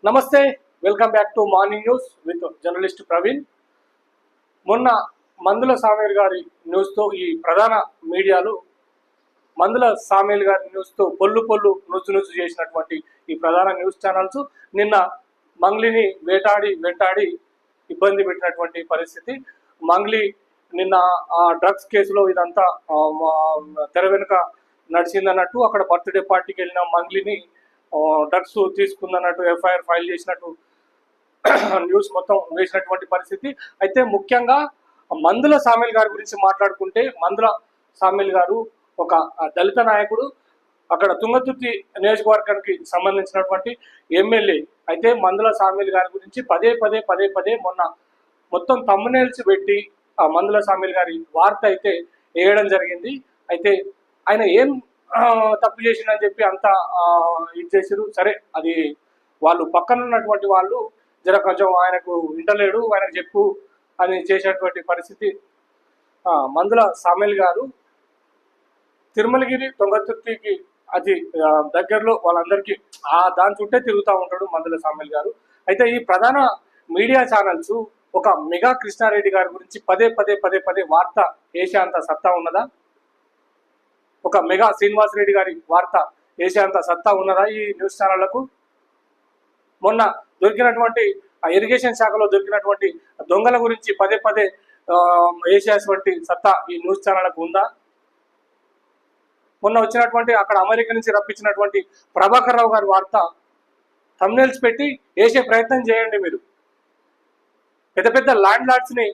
నమస్తే, welcome back to morning news with journalist Praveen. మొన్న మందుల సామేల్ గారి న్యూస్తో ఈ ప్రధాన మీడియాలు మందుల సామేల్ గారి న్యూస్తో పొల్లు నుచ్చు చేసినటువంటి ఈ ప్రధాన న్యూస్ ఛానల్స్ నిన్న మంగ్లీని వెంటాడి ఇబ్బంది పెట్టినటువంటి పరిస్థితి. మంగ్లీ నిన్న ఆ డ్రగ్స్ కేసులో ఇదంతా తెర వెనుక నడిచిందన్నట్టు అక్కడ బర్త్డే పార్టీకి వెళ్ళిన మంగ్లీని డ్రగ్స్ తీసుకుందన్నట్టు ఎఫ్ఐఆర్ ఫైల్ చేసినట్టు న్యూస్ మొత్తం వేసినటువంటి పరిస్థితి. అయితే ముఖ్యంగా మందుల సామేల్ గారి గురించి మాట్లాడుకుంటే, మందుల సామేల్ గారు ఒక దళిత నాయకుడు, అక్కడ తుంగతుర్తి నియోజకవర్గానికి సంబంధించినటువంటి ఎమ్మెల్యే. అయితే మందుల సామేల్ గారి గురించి పదే మొన్న మొత్తం థంబ్నెయిల్స్ పెట్టి ఆ మందుల సామేల్ గారి వార్త అయితే వేయడం జరిగింది. అయితే ఆయన ఏం తప్పు చేసిందని చెప్పి అంతా ఇది చేసారు. సరే, అది వాళ్ళు పక్కన ఉన్నటువంటి వాళ్ళు జర కొంచెం ఆయనకు వింటలేడు, ఆయనకు చెప్పు అని చేసేటువంటి పరిస్థితి. మందుల సామేల్ గారు తిరుమలగిరి తుంగతుర్తికి అది దగ్గరలో వాళ్ళందరికీ దాని చుట్టే తిరుగుతూ ఉంటాడు మందుల సామేల్ గారు. అయితే ఈ ప్రధాన మీడియా ఛానల్స్ ఒక మెగా కృష్ణారెడ్డి గారి గురించి పదే వార్త వేసే అంత సత్తా ఉన్నదా? ఒక మెగా శ్రీనివాసరెడ్డి గారి వార్త వేసే అంత సత్తా ఉన్నదా ఈ న్యూస్ ఛానళ్లకు? మొన్న దొరికినటువంటి ఇరిగేషన్ శాఖలో దొరికినటువంటి దొంగల గురించి పదే వేసేటువంటి సత్తా ఈ న్యూస్ ఛానళ్లకు ఉందా? మొన్న వచ్చినటువంటి అక్కడ అమెరికా నుంచి రప్పించినటువంటి ప్రభాకర్ రావు గారి వార్త థంబ్నెయిల్స్ పెట్టి వేసే ప్రయత్నం చేయండి. మీరు పెద్ద ల్యాండ్ లార్డ్స్ని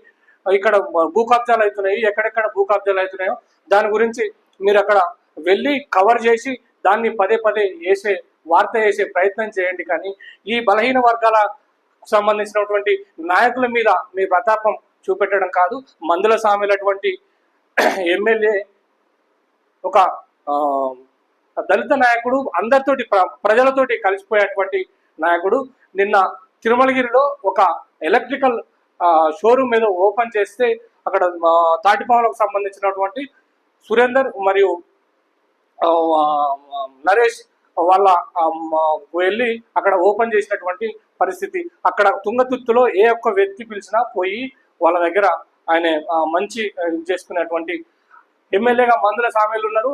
ఇక్కడ భూ కబ్జాలు అవుతున్నాయి, ఎక్కడెక్కడ భూ కబ్జాలు అవుతున్నాయో దాని గురించి మీరు అక్కడ వెళ్ళి కవర్ చేసి దాన్ని పదే వేసే వార్త వేసే ప్రయత్నం చేయండి. కానీ ఈ బలహీన వర్గాలకు సంబంధించినటువంటి నాయకుల మీద మీ ప్రతాపం చూపెట్టడం కాదు. మందుల సామేల్ అటువంటి ఎమ్మెల్యే ఒక దళిత నాయకుడు, అందరితోటి ప్రజలతోటి కలిసిపోయేటువంటి నాయకుడు. నిన్న తిరుమలగిరిలో ఒక ఎలక్ట్రికల్ షోరూమ్ మీద ఓపెన్ చేస్తే అక్కడ తాటిపాములకు సంబంధించినటువంటి సురేందర్ మరియు నరేష్ వాళ్ళ వెళ్ళి అక్కడ ఓపెన్ చేసినటువంటి పరిస్థితి. అక్కడ తుంగతుర్తిలో ఏ ఒక్క వ్యక్తి పిలిచినా పోయి వాళ్ళ దగ్గర ఆయన మంచి చేసుకునేటువంటి ఎమ్మెల్యేగా మందుల సామేల్ ఉన్నారు.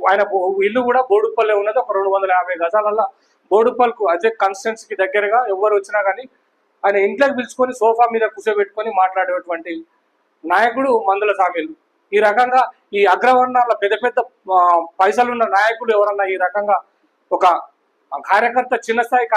ఆయన ఇల్లు కూడా బోడుప్పల్లే ఉన్నది. ఒక 250 గజాలలో బోడుప్పల్కు అదే కాన్స్టిట్యున్సీకి దగ్గరగా ఎవరు వచ్చినా కానీ ఆయన ఇంట్లోకి పిలుచుకొని సోఫా మీద కూర్చోబెట్టుకొని మాట్లాడేటువంటి నాయకుడు మందుల సామేల్. ఈ రకంగా ఈ అగ్రవర్ణాల పెద్ద పైసలున్న నాయకులు ఎవరన్నా ఈ రకంగా ఒక కార్యకర్త చిన్న స్థాయి